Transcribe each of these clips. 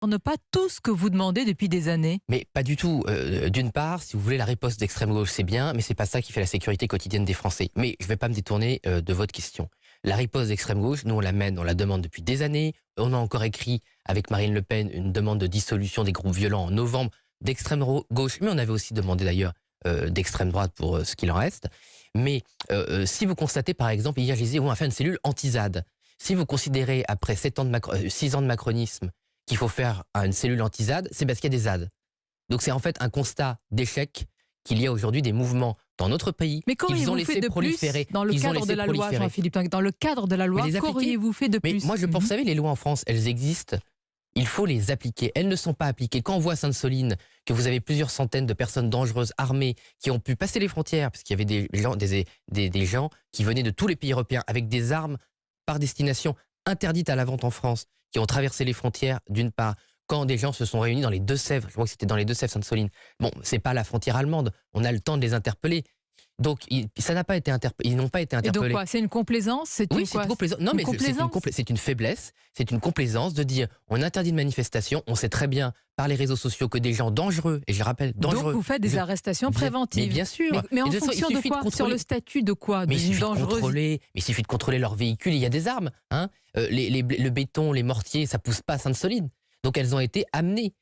Pas tout ce que vous demandez depuis des années? Mais pas du tout. D'une part, si vous voulez, la riposte d'extrême gauche, c'est bien, mais c'est pas ça qui fait la sécurité quotidienne des Français. Mais je vais pas me détourner de votre question. La riposte d'extrême gauche, nous on la mène, on la demande depuis des années. On a encore écrit avec Marine Le Pen une demande de dissolution des groupes violents en novembre d'extrême gauche, mais on avait aussi demandé d'ailleurs d'extrême droite pour ce qu'il en reste. Mais si vous constatez par exemple, hier je disais, on va faire une cellule anti-ZAD. Si vous considérez après 6 ans de macronisme qu'il faut faire une cellule anti-ZAD, c'est parce qu'il y a des ZAD. Donc c'est en fait un constat d'échec qu'il y a aujourd'hui des mouvements dans notre pays Mais qu'ils ont laissé proliférer. Dans le cadre de la loi, Jean-Philippe Tanguy, dans le cadre de la loi, qu'auriez-vous fait de plus? Mais moi je pense, vous savez, les lois en France, elles existent. Il faut les appliquer. Elles ne sont pas appliquées. Quand on voit à Sainte-Soline que vous avez plusieurs centaines de personnes dangereuses, armées, qui ont pu passer les frontières, parce qu'il y avait des gens qui venaient de tous les pays européens avec des armes par destination interdites à la vente en France, qui ont traversé les frontières d'une part, quand des gens se sont réunis dans les Deux-Sèvres, je crois que c'était dans les Deux-Sèvres, Sainte-Soline. Bon, c'est pas la frontière allemande, on a le temps de les interpeller. Donc, ça n'a pas été ils n'ont pas été interpellés. Et donc quoi, c'est une complaisance? Oui, c'est une complaisance. Non, mais c'est une faiblesse, c'est une complaisance de dire on interdit une manifestation, on sait très bien par les réseaux sociaux que des gens dangereux, et je rappelle, dangereux. Donc vous faites des arrestations préventives? Mais bien sûr. Mais en fonction de quoi? Sur le statut de quoi? Mais il suffit de contrôler leur véhicule, il y a des armes. Hein, le béton, les mortiers, ça pousse pas à Sainte-Soline. Donc elles ont été amenées.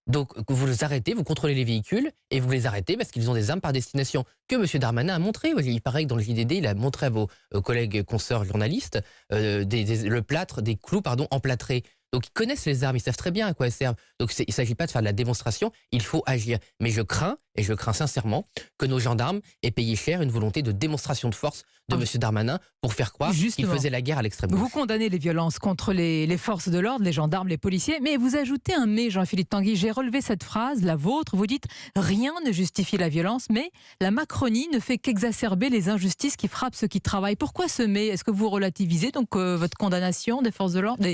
Donc vous les arrêtez, vous contrôlez les véhicules et vous les arrêtez parce qu'ils ont des armes par destination que M. Darmanin a montré. Il paraît que dans le JDD, il a montré à vos collègues consoeurs journalistes le plâtre, des clous emplâtrés. Donc ils connaissent les armes, ils savent très bien à quoi elles servent. Donc il ne s'agit pas de faire de la démonstration, il faut agir. Mais je crains, et je crains sincèrement, que nos gendarmes aient payé cher une volonté de démonstration de force de M. Darmanin pour faire croire qu'il faisait la guerre à l'extrême gauche. Vous condamnez les violences contre les forces de l'ordre, les gendarmes, les policiers, mais vous ajoutez un mais, Jean-Philippe Tanguy. J'ai relevé cette phrase, la vôtre, vous dites « Rien ne justifie la violence, mais la Macronie ne fait qu'exacerber les injustices qui frappent ceux qui travaillent ». Pourquoi ce mais? Est-ce que vous relativisez donc votre condamnation des forces de l'ordre,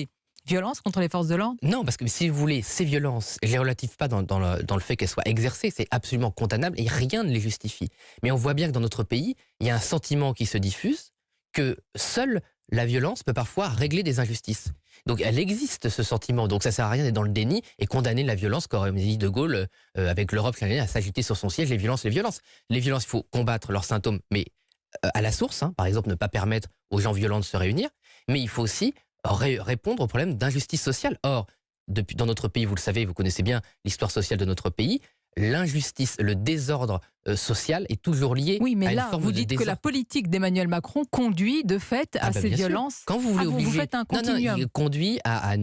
violences contre les forces de l'ordre? Non, parce que si vous voulez, ces violences, je ne les relative pas dans le fait qu'elles soient exercées, c'est absolument condamnable et rien ne les justifie. Mais on voit bien que dans notre pays, il y a un sentiment qui se diffuse que seule la violence peut parfois régler des injustices. Donc elle existe, ce sentiment, donc ça ne sert à rien d'être dans le déni et condamner la violence, comme dit De Gaulle avec l'Europe à s'agiter sur son siège, les violences. Les violences, il faut combattre leurs symptômes, mais à la source, hein, par exemple ne pas permettre aux gens violents de se réunir, mais il faut aussi répondre au problème d'injustice sociale. Or, dans notre pays, vous le savez, vous connaissez bien l'histoire sociale de notre pays, l'injustice, le désordre social est toujours lié à une forme de désordre. Oui, mais là, vous dites que la politique d'Emmanuel Macron conduit de fait à ces violences. Quand vous voulez obliger, vous faites un continuum. il conduit à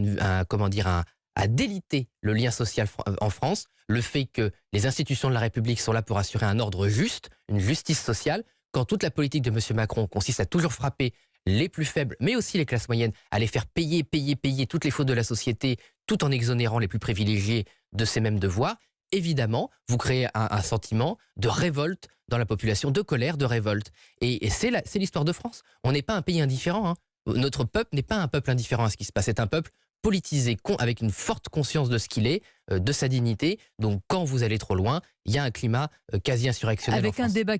déliter le lien social en France, le fait que les institutions de la République sont là pour assurer un ordre juste, une justice sociale, quand toute la politique de M. Macron consiste à toujours frapper les plus faibles, mais aussi les classes moyennes, à les faire payer toutes les fautes de la société, tout en exonérant les plus privilégiés de ces mêmes devoirs, évidemment, vous créez un sentiment de révolte dans la population, de colère, de révolte. Et c'est l'histoire de France. On n'est pas un pays indifférent. Hein. Notre peuple n'est pas un peuple indifférent à ce qui se passe. C'est un peuple politisé, avec une forte conscience de ce qu'il est, de sa dignité. Donc quand vous allez trop loin, il y a un climat quasi insurrectionnel en France. Avec un débat